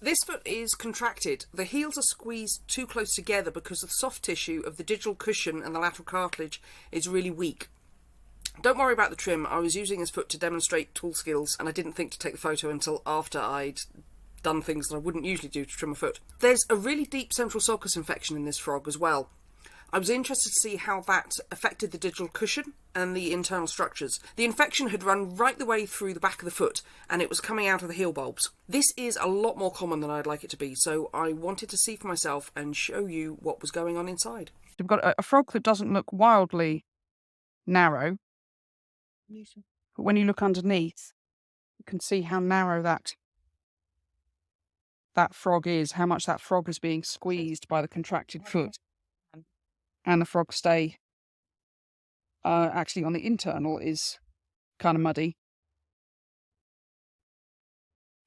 This foot is contracted. The heels are squeezed too close together because the soft tissue of the digital cushion and the lateral cartilage is really weak. Don't worry about the trim. I was using this foot to demonstrate tool skills and I didn't think to take the photo until after I'd done things that I wouldn't usually do to trim a foot. There's a really deep central sulcus infection in this frog as well. I was interested to see how that affected the digital cushion and the internal structures. The infection had run right the way through the back of the foot and it was coming out of the heel bulbs. This is a lot more common than I'd like it to be, so I wanted to see for myself and show you what was going on inside. We've got a frog that doesn't look wildly narrow, but when you look underneath, you can see how narrow that frog is, how much that frog is being squeezed by the contracted foot. And the frog stay, actually on the internal, is kind of muddy.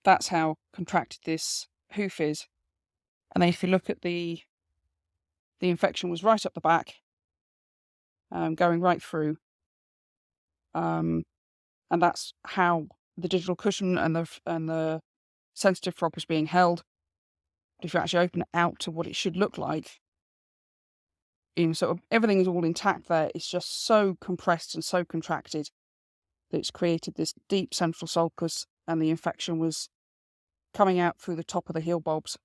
That's how contracted this hoof is. And then if you look at the infection was right up the back, going right through. And that's how the digital cushion and the sensitive frog was being held. But if you actually open it out to what it should look like, sort of everything is all intact there. It's just so compressed and so contracted that it's created this deep central sulcus, and the infection was coming out through the top of the heel bulbs.